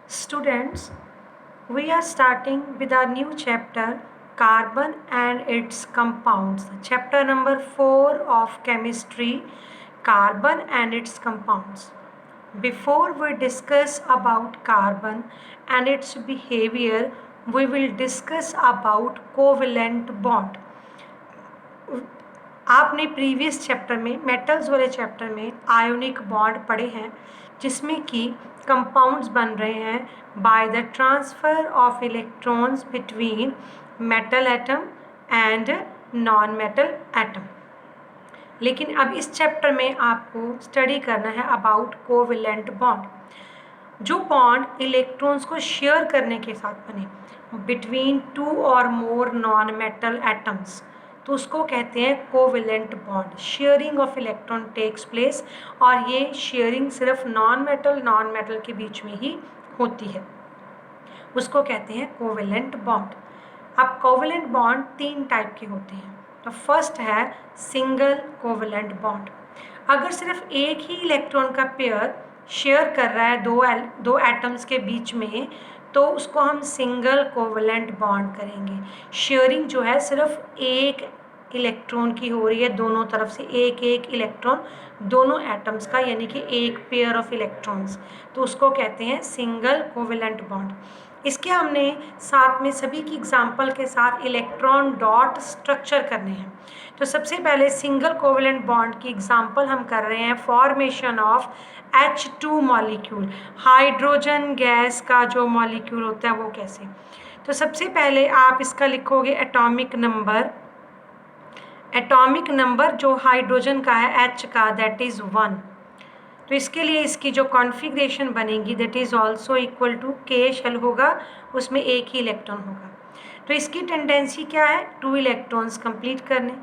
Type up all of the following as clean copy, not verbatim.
Students, we are starting with our new chapter, Carbon and its Compounds. Chapter number 4 of Chemistry, Carbon and its Compounds. Before we discuss about carbon and its behavior, we will discuss about covalent bond. आपने previous chapter में metals वाले chapter में ionic bond पढ़े हैं, जिसमें कि compounds बन रहे हैं by the transfer of electrons between metal atom and non metal atom. लेकिन अब इस चैप्टर में आपको स्टडी करना है अबाउट कोवेलेंट बॉन्ड, जो बॉन्ड इलेक्ट्रॉन्स को शेयर करने के साथ बने बिटवीन टू और मोर नॉन मेटल एटम्स, तो उसको कहते हैं covalent bond. Sharing of electron takes place, और ये शेयरिंग सिर्फ नॉन मेटल के बीच में ही होती है, उसको कहते हैं कोवेलेंट बॉन्ड। अब कोवेलेंट बॉन्ड 3 टाइप के होते हैं। तो फर्स्ट है सिंगल कोवेलेंट बॉन्ड। अगर सिर्फ एक ही इलेक्ट्रॉन का पेयर शेयर कर रहा है दो एटम्स के बीच में, तो उसको हम सिंगल कोवेलेंट बॉन्ड करेंगे। शेयरिंग जो है सिर्फ एक इलेक्ट्रॉन की हो रही है, दोनों तरफ से एक एक इलेक्ट्रॉन दोनों एटम्स का, यानी कि एक पेयर ऑफ इलेक्ट्रॉन्स, तो उसको कहते हैं सिंगल कोवेलेंट बॉन्ड। इसके हमने साथ में सभी की एग्जाम्पल के साथ इलेक्ट्रॉन डॉट स्ट्रक्चर करने हैं। तो सबसे पहले सिंगल कोवेलेंट बॉन्ड की एग्जाम्पल हम कर रहे हैं formation of H2 molecule. Hydrogen gas का जो मॉलिक्यूल होता है वो कैसे। तो सबसे पहले आप इसका लिखोगे एटॉमिक नंबर जो हाइड्रोजन का है H का, दैट इज़ 1। तो इसके लिए इसकी जो कॉन्फ़िगरेशन बनेगी that is also equal to K shell होगा, उसमें एक ही इलेक्ट्रॉन होगा। तो इसकी टेंडेंसी क्या है, 2 इलेक्ट्रॉन्स कंप्लीट करने,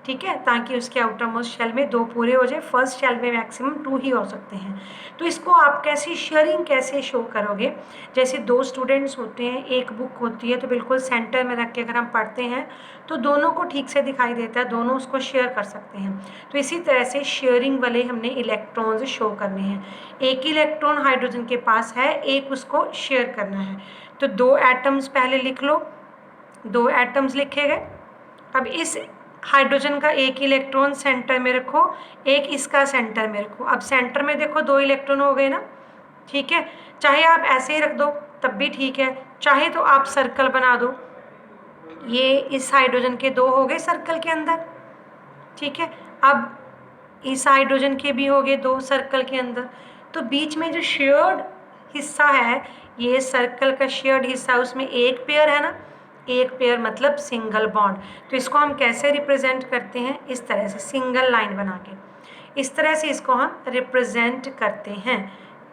ठीक है, ताकि उसके आउटर मोस्ट शेल में 2 पूरे हो जाए। फर्स्ट शेल में मैक्सिमम 2 ही हो सकते हैं। तो इसको आप कैसे शेयरिंग कैसे शो करोगे, जैसे 2 स्टूडेंट्स होते हैं, एक बुक होती है, तो बिल्कुल सेंटर में रख के अगर हम पढ़ते हैं तो दोनों को ठीक से दिखाई देता है, दोनों उसको शेयर कर सकते हैं। तो इसी तरह से शेयरिंग वाले हमने इलेक्ट्रॉन्स शो करने हैं। एक इलेक्ट्रॉन हाइड्रोजन के पास है, एक उसको शेयर करना है। तो 2 एटम्स पहले लिख लो, 2 एटम्स लिखे गए। अब इस हाइड्रोजन का एक इलेक्ट्रॉन सेंटर में रखो, एक इसका सेंटर में रखो। अब सेंटर में देखो 2 इलेक्ट्रॉन हो गए ना, ठीक है। चाहे आप ऐसे ही रख दो तब भी ठीक है, चाहे तो आप सर्कल बना दो। ये इस हाइड्रोजन के 2 हो गए सर्कल के अंदर, ठीक है। अब इस हाइड्रोजन के भी हो गए 2 सर्कल के अंदर। तो बीच में जो शेयर्ड हिस्सा है, ये सर्कल का शेयर्ड हिस्सा, उसमें एक पेयर है ना, एक पेयर मतलब सिंगल बॉन्ड। तो इसको हम कैसे रिप्रेजेंट करते हैं, इस तरह से सिंगल लाइन बना के, इस तरह से इसको हम रिप्रेजेंट करते हैं।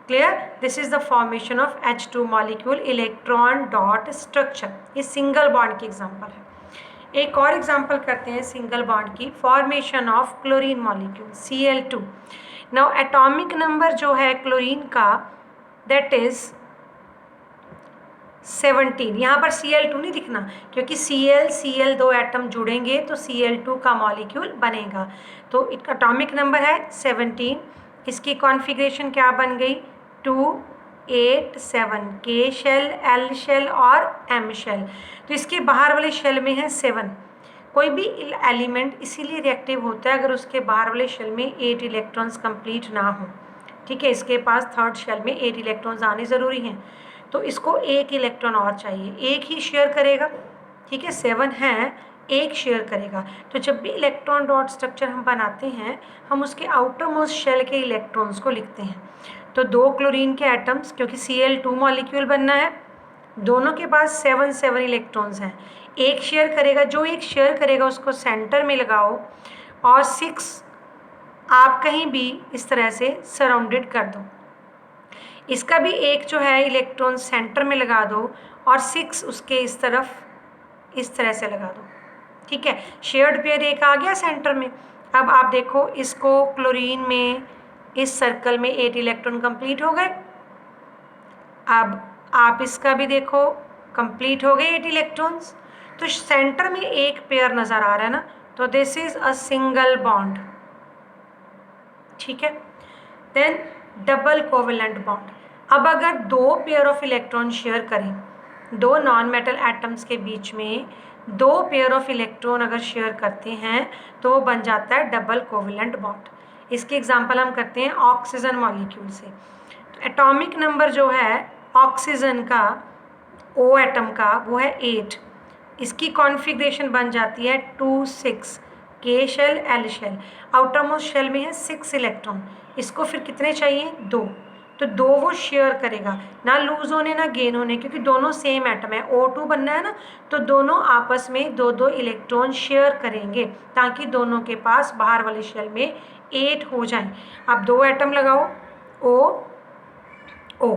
Clear, this is the formation of H2 molecule electron dot structure. ये सिंगल बॉन्ड की एग्जांपल है। एक और एग्जांपल करते हैं सिंगल बॉन्ड की, formation of chlorine molecule Cl2। Now atomic number जो है क्लोरीन का दैट इज 17। यहाँ पर Cl2 नहीं दिखना, क्योंकि Cl 2 एटम जुड़ेंगे तो Cl2 का मॉलिक्यूल बनेगा। तो एटॉमिक नंबर है 17। इसकी कॉन्फ़िगरेशन क्या बन गई, 2 8 7, K शेल, L शेल और M शेल। तो इसके बाहर वाले शेल में है 7। कोई भी एलिमेंट इसीलिए रिएक्टिव होता है अगर उसके बाहर वाले शेल में 8 इलेक्ट्रॉन्स कंप्लीट ना हो, ठीक है। इसके पास थर्ड शेल में 8 इलेक्ट्रॉन्स आने ज़रूरी हैं, तो इसको एक इलेक्ट्रॉन और चाहिए, एक ही शेयर करेगा, ठीक है। 7 है, एक शेयर करेगा। तो जब भी इलेक्ट्रॉन डॉट स्ट्रक्चर हम बनाते हैं, हम उसके आउटर मोस्ट शेल के इलेक्ट्रॉन्स को लिखते हैं। तो 2 क्लोरीन के एटम्स, क्योंकि Cl2 मॉलिक्यूल बनना है, दोनों के पास 7 इलेक्ट्रॉन्स हैं, एक शेयर करेगा। जो एक शेयर करेगा उसको सेंटर में लगाओ, और 6 आप कहीं भी इस तरह से सराउंडेड कर दो। इसका भी एक जो है इलेक्ट्रॉन सेंटर में लगा दो, और 6 उसके इस तरफ इस तरह से लगा दो, ठीक है। शेयर्ड पेयर एक आ गया सेंटर में। अब आप देखो इसको क्लोरीन में इस सर्कल में 8 इलेक्ट्रॉन कंप्लीट हो गए। अब आप इसका भी देखो कंप्लीट हो गए 8 इलेक्ट्रॉन्स। तो सेंटर में एक पेयर नज़र आ रहा है ना, तो this is a single bond, ठीक है। Then double covalent bond. अब अगर दो पेयर ऑफ इलेक्ट्रॉन शेयर करें, दो नॉन मेटल एटम्स के बीच में दो पेयर ऑफ इलेक्ट्रॉन अगर शेयर करते हैं तो वो बन जाता है डबल कोवेलेंट बॉन्ड। इसकी एग्जांपल हम करते हैं ऑक्सीजन मॉलिक्यूल से। तो एटॉमिक नंबर जो है ऑक्सीजन का, ओ एटम का, वो है 8। इसकी कॉन्फ़िगरेशन बन जाती है 2 6, K shell L shell. Outermost shell में है 6 इलेक्ट्रॉन। इसको फिर कितने चाहिए? 2। तो 2 वो शेयर करेगा, ना लूज होने ना गेन होने, क्योंकि दोनों सेम एटम है, O2 बनना है ना, तो दोनों आपस में 2 इलेक्ट्रॉन शेयर करेंगे ताकि दोनों के पास बाहर वाले शेल में 8 हो जाए। अब 2 एटम लगाओ, O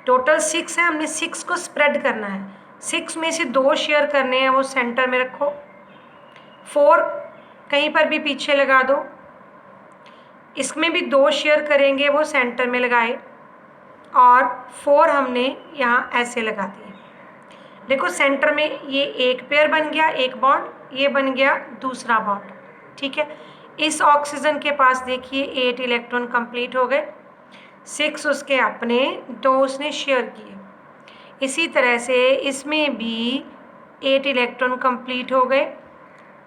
टोटल 6 है, हमने 6 को स्प्रेड करना है। 6 में से 2 शेयर करने हैं, वो सेंटर में रखो। 4 कहीं पर भी पीछे लगा दो। इसमें भी 2 शेयर करेंगे, वो सेंटर में लगाए, और 4 हमने यहाँ ऐसे लगा दिए। देखो सेंटर में ये एक पेयर बन गया, एक बॉन्ड, ये बन गया दूसरा बॉन्ड। ठीक है, इस ऑक्सीजन के पास देखिए 8 इलेक्ट्रॉन कंप्लीट हो गए, 6 उसके अपने, 2 उसने शेयर किए। इसी तरह से इसमें भी 8 इलेक्ट्रॉन कंप्लीट हो गए,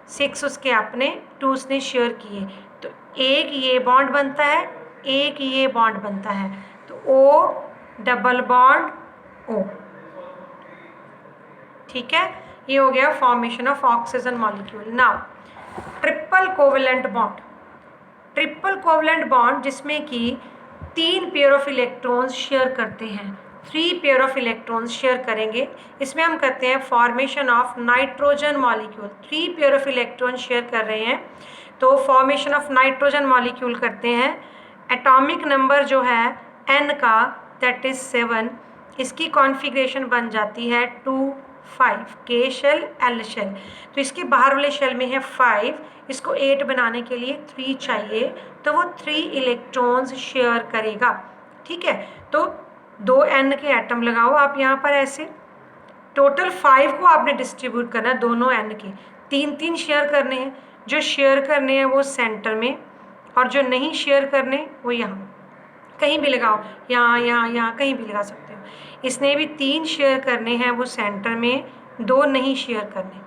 6 उसके अपने, 2 उसने शेयर किए। तो एक ये बॉन्ड बनता है, एक ये बॉन्ड बनता है, तो O डबल बॉन्ड O। ठीक है, ये हो गया formation of oxygen molecule. Now triple covalent bond. Triple covalent bond जिसमें कि 3 पेयर ऑफ इलेक्ट्रॉन्स शेयर करते हैं, 3 पेयर ऑफ इलेक्ट्रॉन्स शेयर करेंगे। इसमें हम करते हैं formation of nitrogen molecule. 3 pair of electron share कर रहे हैं तो फॉर्मेशन ऑफ नाइट्रोजन मॉलिक्यूल करते हैं। एटॉमिक नंबर जो है N का, दैट इज 7। इसकी कॉन्फ़िगरेशन बन जाती है 2 5, के शेल एल शेल। तो इसके बाहर वाले शेल में है 5, इसको 8 बनाने के लिए 3 चाहिए, तो वो 3 इलेक्ट्रॉन्स शेयर करेगा। ठीक है, तो 2 N के एटम लगाओ आप यहाँ पर ऐसे। टोटल 5 को आपने डिस्ट्रीब्यूट करना है, दोनों N के 3-3 शेयर करने हैं। जो शेयर करने हैं वो सेंटर में, और जो नहीं शेयर करने वो यहाँ, कहीं भी लगाओ, यहाँ यहाँ यहाँ कहीं भी लगा सकते हो। इसने भी 3 शेयर करने हैं, वो सेंटर में, 2 नहीं शेयर करने।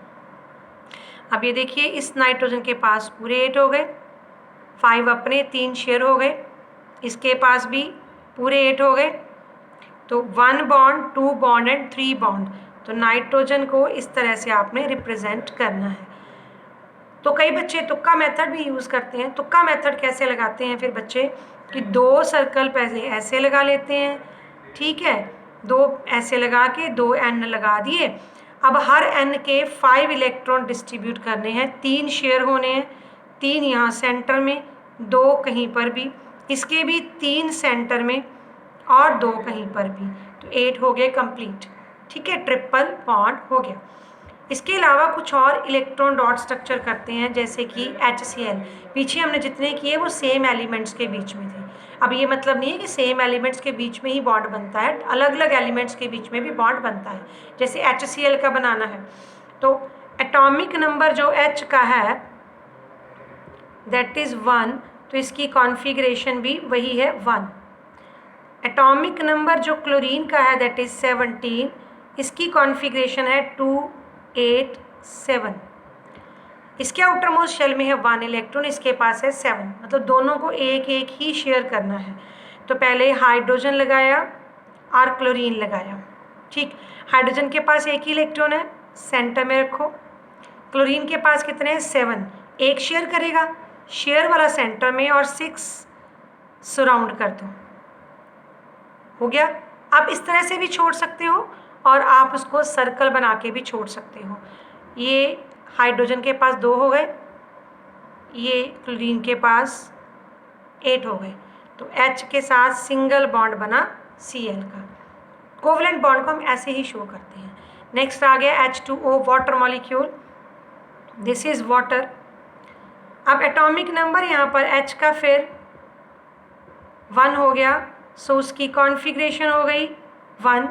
अब ये देखिए इस नाइट्रोजन के पास पूरे 8 हो गए, 5 अपने, 3 शेयर हो गए, इसके पास भी पूरे 8 हो गए। तो 1 बॉन्ड, 2 बॉन्ड एंड 3 बॉन्ड। तो नाइट्रोजन को इस तरह से आपने रिप्रेजेंट करना है। तो कई बच्चे तुक्का मेथड भी यूज़ करते हैं। तुक्का मेथड कैसे लगाते हैं फिर बच्चे, कि 2 सर्कल पहले ऐसे लगा लेते हैं, ठीक है, 2 ऐसे लगा के 2 N लगा दिए। अब हर N के 5 इलेक्ट्रॉन डिस्ट्रीब्यूट करने हैं, 3 शेयर होने हैं, 3 यहाँ सेंटर में, 2 कहीं पर भी, इसके भी 3 सेंटर में और 2 कहीं पर भी। तो 8 हो गए कंप्लीट। ठीक है, ट्रिपल बॉन्ड हो गया। इसके अलावा कुछ और इलेक्ट्रॉन डॉट स्ट्रक्चर करते हैं, जैसे कि HCl। पीछे हमने जितने किए वो सेम एलिमेंट्स के बीच में थे। अब ये मतलब नहीं है कि सेम एलिमेंट्स के बीच में ही बॉन्ड बनता है, अलग अलग एलिमेंट्स के बीच में भी बॉन्ड बनता है। जैसे HCl का बनाना है तो एटॉमिक नंबर जो H का है दैट इज़ 1, तो इसकी कॉन्फ़िगरेशन भी वही है 1। एटॉमिक नंबर जो क्लोरीन का है दैट इज़ 17, इसकी कॉन्फ़िगरेशन है 2 8 7। इसके आउटर मोस्ट शेल में है 1 इलेक्ट्रॉन, इसके पास है 7, मतलब दोनों को एक एक ही शेयर करना है। तो पहले हाइड्रोजन लगाया और क्लोरीन लगाया। ठीक, हाइड्रोजन के पास एक ही इलेक्ट्रॉन है, सेंटर में रखो। क्लोरीन के पास कितने हैं? 7। एक शेयर करेगा, शेयर वाला सेंटर में, और 6 सराउंड कर दो। हो गया। आप इस तरह से भी छोड़ सकते हो और आप उसको सर्कल बना के भी छोड़ सकते हो। ये हाइड्रोजन के पास 2 हो गए, ये क्लोरीन के पास 8 हो गए। तो H के साथ सिंगल बॉन्ड बना Cl का। कोवलेंट बॉन्ड को हम ऐसे ही शो करते हैं। नेक्स्ट आ गया H2O, water molecule. This is water. अब एटॉमिक नंबर यहाँ पर H का फिर 1 हो गया, सो उसकी कॉन्फ़िगरेशन हो गई 1।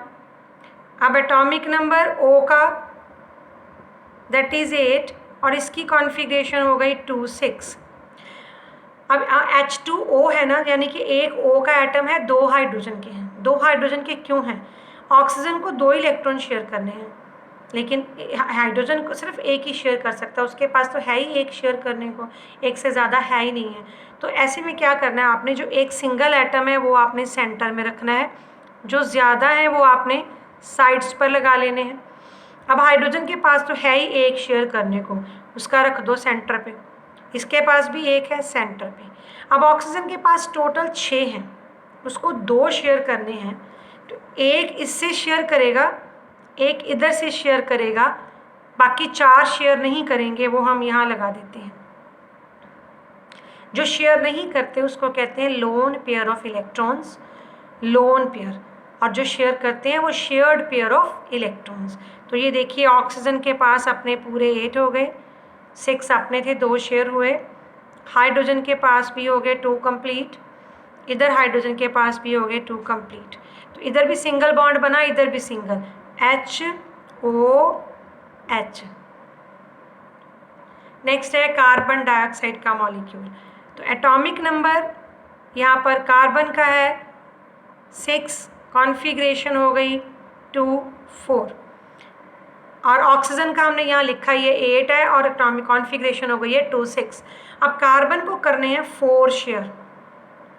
अब एटॉमिक नंबर O का दैट इज़ 8, और इसकी कॉन्फ़िगरेशन हो गई 2 6। अब H2O है ना, यानी कि एक O का एटम है, 2 हाइड्रोजन के हैं, 2 हाइड्रोजन के क्यों हैं? ऑक्सीजन को 2 इलेक्ट्रॉन शेयर करने हैं, लेकिन हाइड्रोजन को सिर्फ एक ही शेयर कर सकता है, उसके पास तो है ही एक शेयर करने को, एक से ज़्यादा है ही नहीं है। तो ऐसे में क्या करना है आपने, जो एक सिंगल एटम है वो आपने सेंटर में रखना है, जो ज़्यादा है वो आपने साइड्स पर लगा लेने हैं। अब हाइड्रोजन के पास तो है ही एक शेयर करने को, उसका रख दो सेंटर पे, इसके पास भी एक है सेंटर पे। अब ऑक्सीजन के पास टोटल 6 हैं, उसको 2 शेयर करने हैं, तो एक इससे शेयर करेगा, एक इधर से शेयर करेगा, बाकी 4 शेयर नहीं करेंगे, वो हम यहाँ लगा देते हैं। जो शेयर नहीं करते उसको कहते हैं lone pair of electrons, lone pair, और जो शेयर करते हैं वो शेयर्ड पेयर ऑफ इलेक्ट्रॉन्स। तो ये देखिए ऑक्सीजन के पास अपने पूरे 8 हो गए, 6 अपने थे, 2 शेयर हुए। हाइड्रोजन के पास भी हो गए 2 कंप्लीट, इधर हाइड्रोजन के पास भी हो गए 2 कंप्लीट। तो इधर भी सिंगल बॉन्ड बना, इधर भी सिंगल, HOH। नेक्स्ट है कार्बन डाइऑक्साइड का मॉलिक्यूल। तो एटॉमिक नंबर यहाँ पर कार्बन का है 6, कॉन्फ़िगरेशन हो गई 2, 4, और ऑक्सीजन का हमने यहाँ लिखा ये 8 है, और एटॉमिक कॉन्फ़िगरेशन हो गई है 2, 6। अब कार्बन को करने हैं 4 शेयर,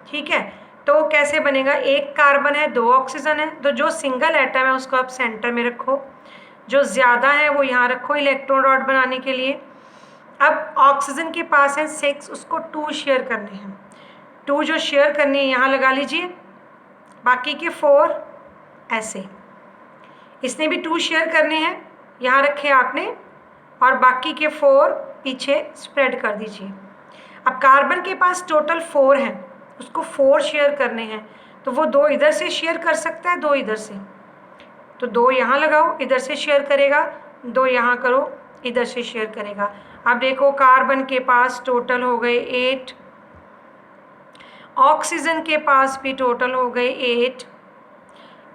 ठीक है। तो कैसे बनेगा, एक कार्बन है 2 ऑक्सीजन है, तो जो सिंगल एटम है उसको आप सेंटर में रखो, जो ज़्यादा है वो यहाँ रखो इलेक्ट्रॉन रॉड बनाने के लिए। अब ऑक्सीजन के पास है 6, उसको 2 शेयर करने हैं, 2 जो शेयर करने हैं यहाँ लगा लीजिए, बाकी के 4 ऐसे, इसने भी 2 शेयर करने हैं, यहाँ रखे आपने, और बाकी के 4 पीछे स्प्रेड कर दीजिए। अब कार्बन के पास टोटल 4 हैं, उसको 4 शेयर करने हैं, तो वो 2 इधर से शेयर कर सकता है, 2 इधर से, तो 2 यहाँ लगाओ, इधर से शेयर करेगा, 2 यहाँ करो, इधर से शेयर करेगा। अब देखो कार्बन के पास टोटल हो गए 8, ऑक्सीजन के पास भी टोटल हो गए 8,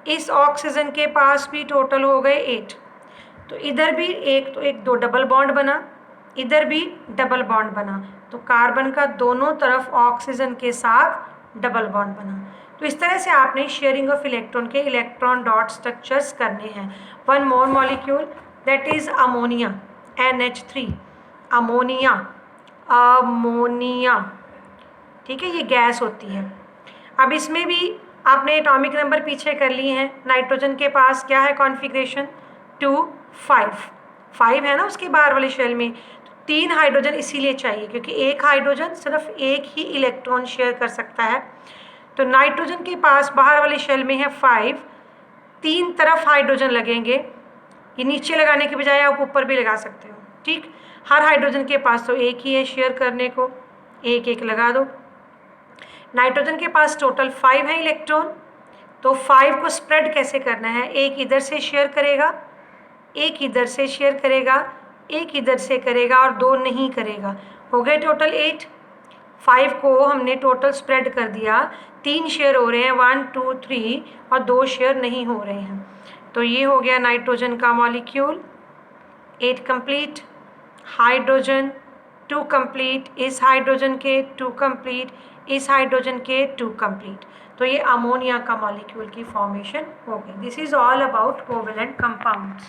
इस ऑक्सीजन के पास भी टोटल हो गए 8। तो इधर भी एक, तो एक 2 डबल बॉन्ड बना, इधर भी डबल बॉन्ड बना, तो कार्बन का दोनों तरफ ऑक्सीजन के साथ डबल बॉन्ड बना। तो इस तरह से आपने शेयरिंग ऑफ इलेक्ट्रॉन के इलेक्ट्रॉन डॉट स्ट्रक्चर्स करने हैं। One more molecule that is ammonia, NH3, ammonia, ammonia, ठीक है, ये गैस होती है। अब इसमें भी आपने एटॉमिक नंबर पीछे कर लिए हैं। नाइट्रोजन के पास क्या है कॉन्फ़िगरेशन, 2, 5 है ना उसके बाहर वाले शेल में, 3 हाइड्रोजन इसीलिए चाहिए क्योंकि एक हाइड्रोजन सिर्फ एक ही इलेक्ट्रॉन शेयर कर सकता है। तो नाइट्रोजन के पास बाहर वाले शेल में है 5, 3 तरफ हाइड्रोजन लगेंगे, ये नीचे लगाने के बजाय आप ऊपर भी लगा सकते हो, ठीक। हर हाइड्रोजन के पास तो एक ही है शेयर करने को, एक एक लगा दो। नाइट्रोजन के पास टोटल 5 है इलेक्ट्रॉन, तो 5 को स्प्रेड कैसे करना है, एक इधर से शेयर करेगा, एक इधर से शेयर करेगा, एक इधर से करेगा, और 2 नहीं करेगा, हो गए टोटल 8। 5 को हमने टोटल स्प्रेड कर दिया, 3 शेयर हो रहे हैं, 1, 2, 3, और 2 शेयर नहीं हो रहे हैं। तो ये हो गया नाइट्रोजन का मॉलिक्यूल, 8 कंप्लीट, हाइड्रोजन 2 कंप्लीट, इस हाइड्रोजन के 2 कंप्लीट, इस हाइड्रोजन के 2 कंप्लीट। तो ये अमोनिया का मॉलिक्यूल की फॉर्मेशन हो गई। This is all about covalent compounds.